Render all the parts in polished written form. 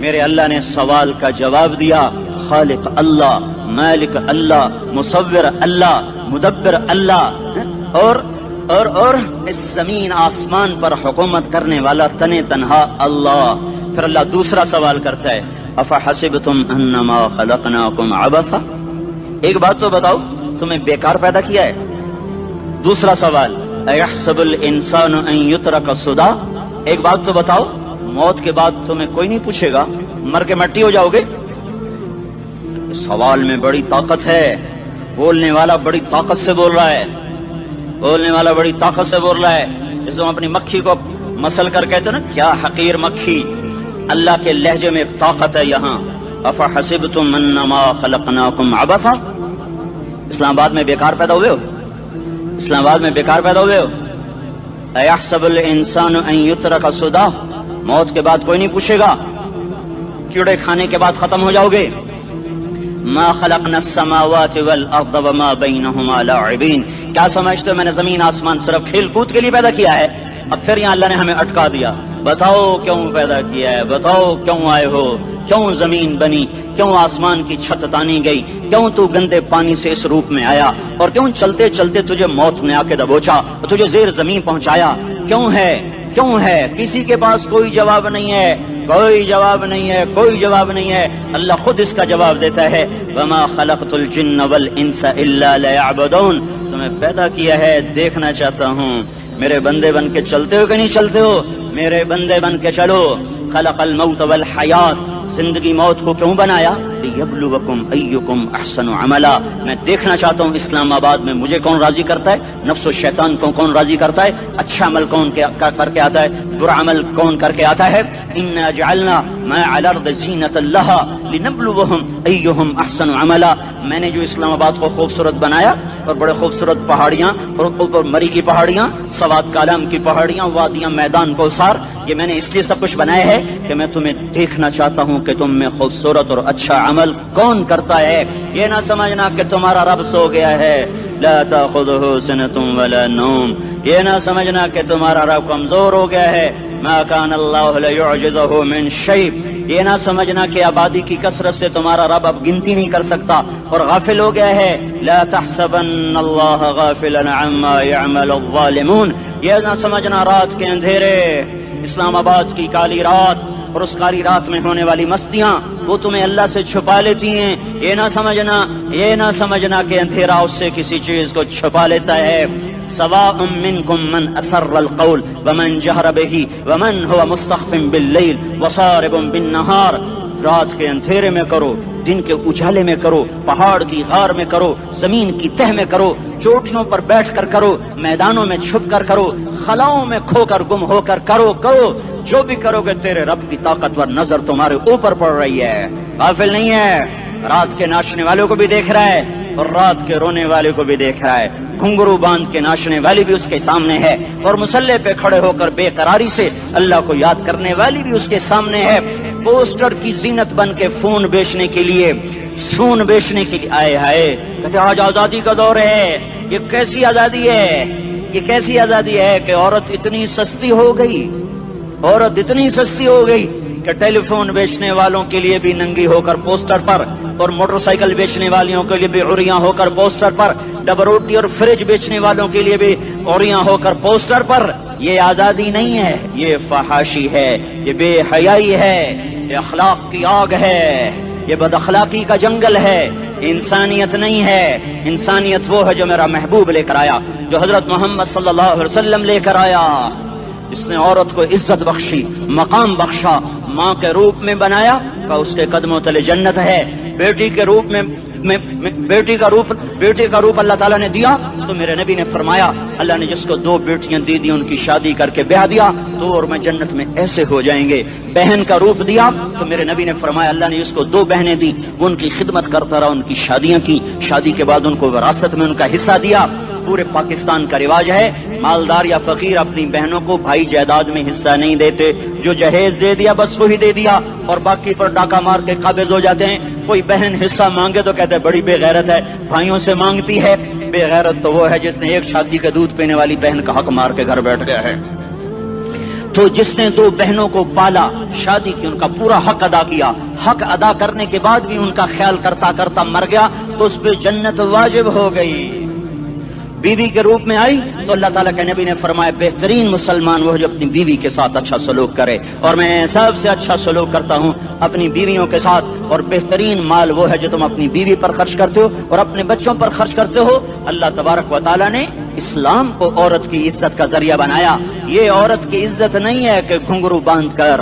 میرے اللہ نے سوال کا جواب دیا، خالق اللہ، مالک اللہ، مصور اللہ، مدبر اللہ، اور اس زمین آسمان پر حکومت کرنے والا تنے تنہا اللہ۔ پھر اللہ دوسرا سوال کرتا ہے، افحسبتم انما خلقناکم عبثا، ایک بات تو بتاؤ تمہیں بیکار پیدا کیا ہے؟ دوسرا سوال، ایحسب الانسان ان یترک سدی، ایک بات تو بتاؤ موت کے بعد تمہیں کوئی نہیں پوچھے گا، مر کے مٹی ہو جاؤ گے؟ سوال میں بڑی طاقت ہے، بولنے والا بڑی طاقت سے بول رہا ہے، بولنے والا بڑی طاقت سے بول رہا ہے۔ جس کو اپنی مکھی کو مسل کر کہتے ہیں نا، کیا حقیر مکھی، اللہ کے لہجے میں ایک طاقت ہے یہاں۔ افحسبتم انما خلقناکم عبثا، اسلام آباد میں بیکار پیدا ہوئے ہو؟ اسلام آباد میں بیکار پیدا ہوئے ہو؟ ایحسب الانسان ان یترک سدی، موت کے بعد کوئی نہیں پوچھے گا، کیڑے کھانے کے بعد ختم ہو جاؤ گے۔ ما خلقنا السماوات والارض وما بینہما لاعبین، کیا سمجھتے ہو میں نے زمین آسمان صرف کھیل کود کے لیے پیدا کیا ہے؟ اب پھر یہاں اللہ نے ہمیں اٹکا دیا، بتاؤ کیوں پیدا کیا ہے، بتاؤ کیوں آئے ہو، کیوں زمین بنی، کیوں آسمان کی چھت تانی گئی، کیوں تو گندے پانی سے اس روپ میں آیا، اور کیوں چلتے چلتے تجھے موت نے آ کے دبوچا، تجھے زیر زمین پہنچایا، کیوں ہے؟ کیوں ہے؟ کسی کے پاس کوئی جواب نہیں ہے، کوئی جواب نہیں ہے، کوئی جواب نہیں ہے، اللہ خود اس کا جواب دیتا ہے، وما خلقت الجن والانس الا لیعبدون، تمہیں پیدا کیا ہے دیکھنا چاہتا ہوں میرے بندے بن کے چلتے ہو کہ نہیں چلتے ہو، میرے بندے بن کے چلو۔ خلق الموت والحیات، زندگی موت کو کیوں بنایا؟ لیبلوکم ایکم احسن عملا، میں دیکھنا چاہتا ہوں اسلام آباد میں مجھے کون راضی کرتا ہے، نفس و شیطان کو کون راضی کرتا ہے، اچھا عمل کون کر کے آتا ہے، برا عمل کون کر کے آتا ہے۔ انا جعلنا ما علی الارض زینۃ لہا لنبلوہم ایہم احسن عملا، میں نے جو اسلام آباد کو خوبصورت بنایا، اور بڑے خوبصورت پہاڑیاں، اور اوپر مری کی پہاڑیاں، سوات کالام کی پہاڑیاں، وادیاں، میدان کوثر، یہ میں نے اس لیے سب کچھ بنایا ہے کہ میں تمہیں دیکھنا چاہتا ہوں کہ تم میں خوبصورت اور اچھا عمل کون کرتا ہے۔ یہ نہ سمجھنا کہ تمہارا رب سو گیا ہے، لا تأخذہ سنۃ ولا نوم، یہ نہ سمجھنا کہ تمہارا رب کمزور ہو گیا ہے، ما کان اللہ لیعجزہ من شیء، یہ نہ سمجھنا کہ آبادی کی کثرت سے تمہارا رب اب گنتی نہیں کر سکتا اور غافل ہو گیا ہے، لا تحسبن اللہ غافلا عما يعمل الظالمون، یہ نہ سمجھنا رات کے اندھیرے، اسلام آباد کی کالی رات اور اس کالی رات میں ہونے والی مستیاں وہ تمہیں اللہ سے چھپا لیتی ہیں، یہ نہ سمجھنا کہ اندھیرا اس سے کسی چیز کو چھپا لیتا ہے۔ سواء منکم من اسر القول ومن جہر بہ ومن هو مستخف باللیل وصارب بالنہار، رات کے اندھیرے میں کرو، دن کے اجالے میں کرو، پہاڑ کی غار میں کرو، زمین کی تہ میں کرو، چوٹیوں پر بیٹھ کر کرو، میدانوں میں چھپ کر کرو، خلاؤں میں کھو کر گم ہو کر کرو، جو بھی کرو گے تیرے رب کی طاقتور نظر تمہارے اوپر پڑ رہی ہے، غافل نہیں ہے، رات کے ناچنے والوں کو بھی دیکھ رہا ہے اور رات کے رونے والے کو بھی دیکھ رہا ہے، گھنگرو باندھ کے ناچنے والی بھی اس کے سامنے ہے اور مسلح پہ کھڑے ہو کر بے قراری سے اللہ کو یاد کرنے والی بھی اس کے سامنے ہے۔ پوسٹر کی زینت بن کے فون بیچنے کے لیے آئے ہائے، کہتے آج آزادی کا دور ہے، یہ کیسی آزادی ہے، یہ کیسی آزادی ہے کہ عورت اتنی سستی ہو گئی کہ ٹیلی فون بیچنے والوں کے لیے بھی ننگی ہو کر پوسٹر پر، اور موٹر سائیکل بیچنے والوں کے لیے بھی عریاں ہو کر پوسٹر پر، ڈبل روٹی اور فریج بیچنے والوں کے لیے بھی عریاں ہو کر پوسٹر پر۔ یہ آزادی نہیں ہے، یہ فحاشی ہے، یہ بے حیائی ہے، یہ اخلاق کی آگ ہے، یہ بد اخلاقی کا جنگل ہے، انسانیت نہیں ہے۔ انسانیت وہ ہے جو میرا محبوب لے کر آیا، جو حضرت محمد صلی اللہ علیہ وسلم لے کر آیا، اس نے عورت کو عزت بخشی، مقام بخشا، ماں کے روپ میں بنایا کہ اس کے قدموں تلے جنت ہے، بیٹی کے روپ میں بیٹی کا روپ اللہ تعالیٰ نے دیا تو میرے نبی نے فرمایا اللہ نے جس کو 2 بیٹیاں دی ان کی شادی کر کے بیاہ دیا تو اور میں جنت میں ایسے ہو جائیں گے۔ بہن کا روپ دیا تو میرے نبی نے فرمایا اللہ نے جس کو 2 بہنیں دی وہ ان کی خدمت کرتا رہا، ان کی شادیاں کی، شادی کے بعد ان کو وراثت میں ان کا حصہ دیا۔ پورے پاکستان کا رواج ہے مالدار یا فقیر اپنی بہنوں کو بھائی جائیداد میں حصہ نہیں دیتے، جو جہیز دے دیا بس وہی دے دیا اور باقی پر ڈاکہ مار کے قابض ہو جاتے ہیں۔ کوئی بہن حصہ مانگے تو کہتے ہیں بڑی بے غیرت ہے، بھائیوں سے مانگتی ہے۔ بے غیرت تو وہ ہے جس نے ایک چھاتی کا دودھ پینے والی بہن کا حق مار کے گھر بیٹھ گیا ہے۔ تو جس نے دو بہنوں کو پالا، شادی کی، ان کا پورا حق ادا کیا، حق ادا کرنے کے بعد بھی ان کا خیال کرتا کرتا مر گیا تو اس پہ جنت واجب ہو گئی۔ بیوی کے روپ میں آئی تو اللہ تعالیٰ کے نبی نے فرمایا بہترین مسلمان وہ جو اپنی بیوی کے ساتھ اچھا سلوک کرے، اور میں سب سے اچھا سلوک کرتا ہوں اپنی بیویوں کے ساتھ، اور بہترین مال وہ ہے جو تم اپنی بیوی پر خرچ کرتے ہو اور اپنے بچوں پر خرچ کرتے ہو۔ اللہ تبارک و تعالیٰ نے اسلام کو عورت کی عزت کا ذریعہ بنایا۔ یہ عورت کی عزت نہیں ہے کہ گھنگرو باندھ کر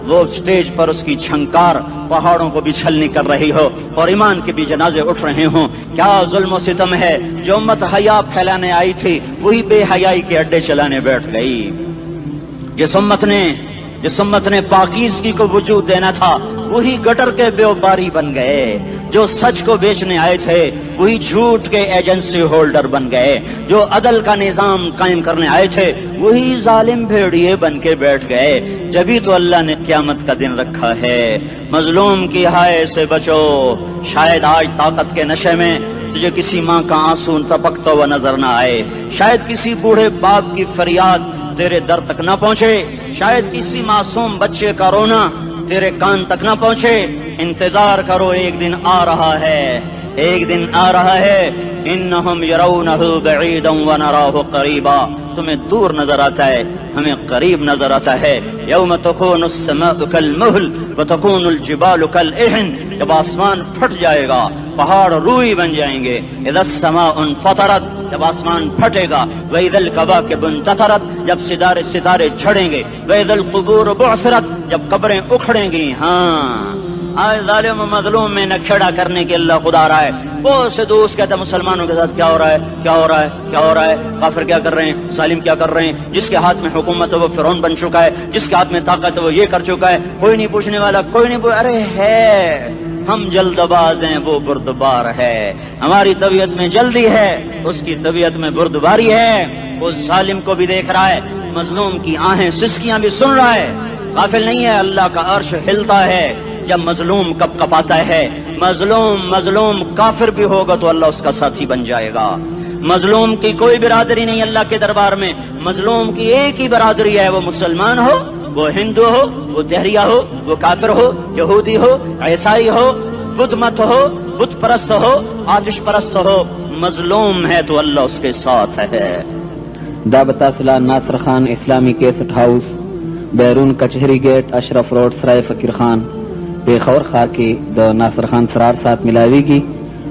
وہ اسٹیج پر اس کی چھنکار پہاڑوں کو بھی چھلنی کر رہی ہو اور ایمان کے بھی جنازے اٹھ رہے ہوں۔ کیا ظلم و ستم ہے، جو امت حیا پھیلانے آئی تھی وہی بے حیائی کے اڈے چلانے بیٹھ گئی۔ جس امت نے پاکیزگی کو وجود دینا تھا وہی گٹر کے بیوباری بن گئے، جو سچ کو بیچنے آئے تھے وہی جھوٹ کے ایجنسی ہولڈر بن گئے، جو عدل کا نظام قائم کرنے آئے تھے وہی ظالم بھیڑیے بن کے بیٹھ گئے۔ جبھی تو اللہ نے قیامت کا دن رکھا ہے۔ مظلوم کی ہائے سے بچو، شاید آج طاقت کے نشے میں تجھے کسی ماں کا آنسو ٹپکتا ہوا نظر نہ آئے، شاید کسی بوڑھے باپ کی فریاد تیرے در تک نہ پہنچے، شاید کسی معصوم بچے کا رونا تیرے کان تک نہ پہنچے۔ انتظار کرو، ایک دن آ رہا ہے، ایک دن آ رہا ہے۔ انہم یرونہ بعیدا ونراہ قریبا، تمہیں دور نظر آتا ہے، ہمیں قریب نظر آتا ہے۔ یوم تکون السماء کالمہل وتکون الجبال کالعہن، جب آسمان پھٹ جائے گا پہاڑ روئی بن جائیں گے۔ اذا السماء انفطرت، جب آسمان پھٹے گا۔ واذا الکواکب انتثرت، جب ستارے جھڑیں گے۔ واذا القبور بعثرت، جب قبریں اکھڑیں گی۔ ہاں آج ظالم و مظلوم میں نہ کھیڑا کرنے کے اللہ خدا رہا ہے۔ بہت سے دوست کہتے ہیں مسلمانوں کے ساتھ کیا ہو رہا ہے، کیا ہو رہا ہے، کیا ہو رہا ہے، کافر کیا کر رہے ہیں، ظالم کیا کر رہے ہیں، جس کے ہاتھ میں حکومت ہے وہ فرعون بن چکا ہے، جس کے ہاتھ میں طاقت ہے وہ یہ کر چکا ہے، کوئی نہیں پوچھنے والا، کوئی نہیں ارے ہے، ہم جلد باز ہیں وہ بردبار ہے، ہماری طبیعت میں جلدی ہے اس کی طبیعت میں بردباری ہے۔ وہ ظالم کو بھی دیکھ رہا ہے، مظلوم کی آہیں سسکیاں بھی سن رہا ہے، غافل نہیں ہے۔ اللہ کا عرش ہلتا ہے جب مظلوم کپ کپاتا ہے۔ مظلوم کافر بھی ہوگا تو اللہ اس کا ساتھی بن جائے گا۔ مظلوم کی کوئی برادری نہیں اللہ کے دربار میں، مظلوم کی ایک ہی برادری ہے، وہ مسلمان ہو، وہ ہندو ہو، وہ دہریہ ہو، وہ کافر ہو، یہودی ہو، عیسائی ہو، بدھ مت ہو، بت پرست ہو، آتش پرست ہو، مظلوم ہے تو اللہ اس کے ساتھ ہے۔ دابتاسلہ ناصر خان اسلامی کیسٹ ہاؤس، بیرون کچہری گیٹ، اشرف روڈ، سرائے فقیر خان، پیښور ښار کې د ناصر خان سرار سات ملاویږي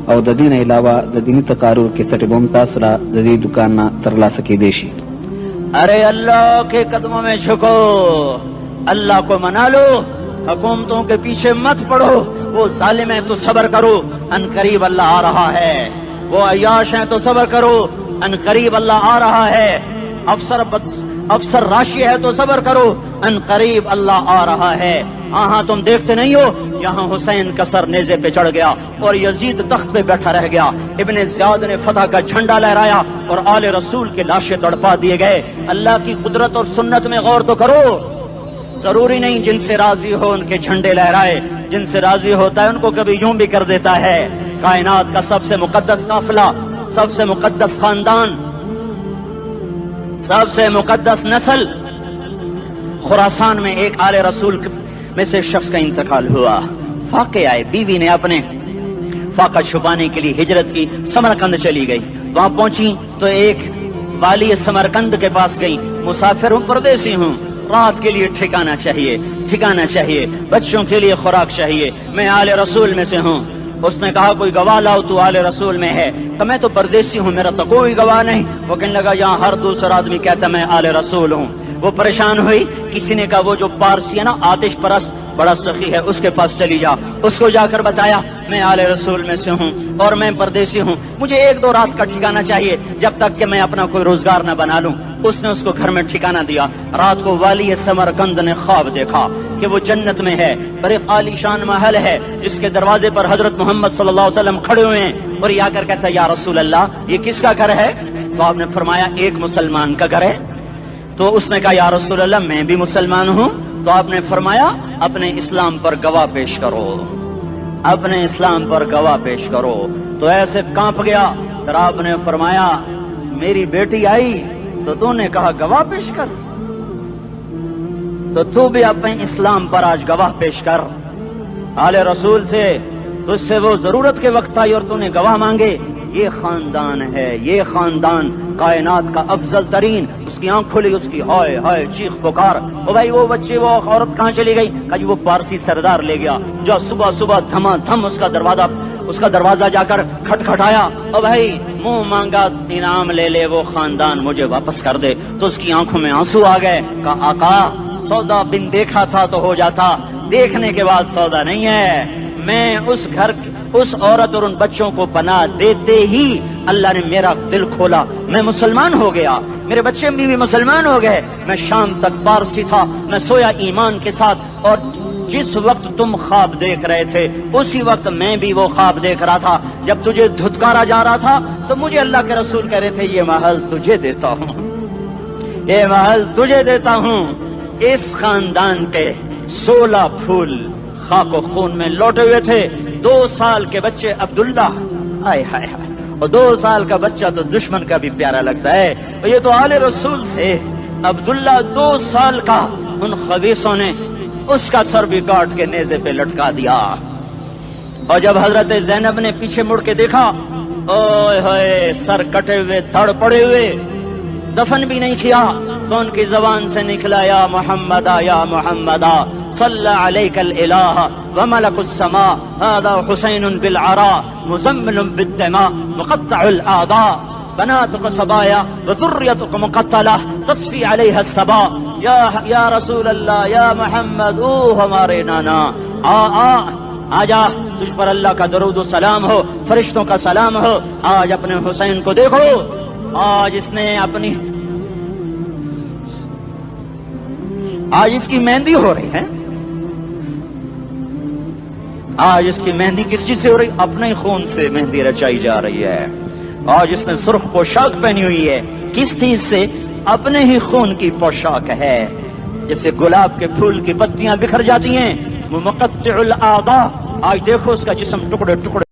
او د دې نه علاوه د دیني تقارر کیسټ بم تاسو را د دې دکان نه ترلاسه کیدی شي۔ ارے اللہ کے قدموں میں جھکو، اللہ کو منا لو، حکومتوں کے پیچھے مت پڑو، وہ ظالم ہیں تو صبر کرو، ان قریب اللہ آ رہا ہے، وہ عیاش ہیں تو صبر کرو، ان قریب اللہ آ رہا ہے، افسر راشی ہے تو صبر کرو، ان قریب اللہ آ رہا ہے۔ ہاں تم دیکھتے نہیں ہو، یہاں حسین کا سر نیزے پہ چڑھ گیا اور یزید تخت پہ بیٹھا رہ گیا، ابن زیاد نے فتح کا جھنڈا لہرایا اور آل رسول کے لاشیں تڑپا دیے گئے۔ اللہ کی قدرت اور سنت میں غور تو کرو، ضروری نہیں جن سے راضی ہو ان کے جھنڈے لہرائے، جن سے راضی ہوتا ہے ان کو کبھی یوں بھی کر دیتا ہے۔ کائنات کا سب سے مقدس قافلہ، سب سے مقدس خاندان، سب سے مقدس نسل، خراسان میں ایک آل رسول میں سے شخص کا انتقال ہوا، فاقے آئے، بیوی نے اپنے فاقہ چھپانے کے لیے ہجرت کی، سمرقند چلی گئی، وہاں پہنچی تو ایک والی سمرقند کے پاس گئی، مسافر ہوں، پردیسی ہوں، رات کے لیے ٹھکانا چاہیے، بچوں کے لیے خوراک چاہیے، میں آل رسول میں سے ہوں۔ اس نے کہا کوئی گواہ لاؤ، تو آل رسول میں ہے؟ تو میں تو پردیسی ہوں، میرا تو کوئی گواہ نہیں۔ وہ کہنے لگا یہاں ہر دوسرا آدمی کہتا میں آل رسول ہوں۔ وہ پریشان ہوئی، کسی نے کہا وہ جو پارسی ہے نا آتش پرست بڑا سخی ہے، اس کے پاس چلی جا۔ اس کو جا کر بتایا میں آل رسول میں سے ہوں اور میں پردیسی ہوں، مجھے 1-2 رات کا ٹھکانہ چاہیے جب تک کہ میں اپنا کوئی روزگار نہ بنا لوں۔ اس نے اس کو گھر میں ٹھکانہ دیا۔ رات کو والی سمرقند نے خواب دیکھا کہ وہ جنت میں ہے، بڑے عالی شان محل ہے جس کے دروازے پر حضرت محمد صلی اللہ علیہ وسلم کھڑے ہوئے ہیں، اور یہ آ کر کہتا ہے یا رسول اللہ یہ کس کا گھر ہے؟ تو آپ نے فرمایا ایک مسلمان کا گھر ہے۔ تو اس نے کہا یا رسول اللہ میں بھی مسلمان ہوں۔ تو آپ نے فرمایا اپنے اسلام پر گواہ پیش کرو، اپنے اسلام پر گواہ پیش کرو۔ تو ایسے کانپ گیا، پھر آپ نے فرمایا میری بیٹی آئی تو تو نے کہا گواہ پیش کر، تو تو بھی اپنے اسلام پر آج گواہ پیش کر. آل رسول سے تجھ سے وہ ضرورت کے وقت آئی اور تو نے گواہ مانگے. یہ خاندان ہے، یہ خاندان کائنات کا افضل ترین. اس کی آنکھ کھلی، اس کی ہائے ہائے چیخ پکار. او بھائی وہ بچے، وہ عورت کہاں چلی گئی؟ کہا جی وہ پارسی سردار لے گیا. جو صبح صبح دھما دھم اس کا دروازہ جا کر کھٹکھٹایا. او بھائی منہ مانگا انعام لے لے، وہ خاندان مجھے واپس کر دے. تو اس کی آنکھوں میں آنسو آ گئے. کہا آقا سودا بن دیکھا تھا تو ہو جاتا، دیکھنے کے بعد سودا نہیں ہے. میں اس گھر اس عورت اور ان بچوں کو پناہ دیتے ہی اللہ نے میرا دل کھولا، میں مسلمان ہو گیا، میرے بچے بھی مسلمان ہو گئے. میں شام تک پارسی تھا، میں سویا ایمان کے ساتھ، اور جس وقت تم خواب دیکھ رہے تھے اسی وقت میں بھی وہ خواب دیکھ رہا تھا. جب تجھے دھتکارا جا رہا تھا تو مجھے اللہ کے رسول کہہ رہے تھے یہ محل تجھے دیتا ہوں، یہ محل تجھے دیتا ہوں. اس خاندان کے 16 پھول خاک و خون میں لوٹے ہوئے تھے. 2 سال کے بچے عبداللہ، آئے ہائے ہائے، اور 2 سال کا بچہ تو دشمن کا بھی پیارا لگتا ہے. اور یہ تو آل رسول تھے. عبداللہ 2 سال کا، ان خبیثوں نے اس کا سر بھی کاٹ کے نیزے پہ لٹکا دیا. اور جب حضرت زینب نے پیچھے مڑ کے دیکھا، اوئے ہوئے سر کٹے ہوئے، دھڑ پڑے ہوئے، دفن بھی نہیں کیا، تو ان کی زبان سے نکلا یا محمد یا محمد صلی علیک الالہ وملک السماء هذا حسین بالعراء مزمل بالدماء مقطع الاعضاء بناتك صبايا وذريتك مقتلہ تصفی علیہ الصبا. یا رسول اللہ، یا محمد، او ہمارے نانا، آ جا، تجھ پر اللہ کا درود و سلام ہو، فرشتوں کا سلام ہو. آج اپنے حسین کو دیکھو، آج اس نے آج اس کی مہندی ہو رہی ہے. آج اس کی مہندی کس چیز سے ہو رہی؟ اپنے خون سے مہندی رچائی جا رہی ہے. آج اس نے سرخ پوشاک پہنی ہوئی ہے، کس چیز سے؟ اپنے ہی خون کی پوشاک ہے. جیسے گلاب کے پھول کی پتیاں بکھر جاتی ہیں، وہ مقطع الاعضاء. آج دیکھو اس کا جسم ٹکڑے ٹکڑے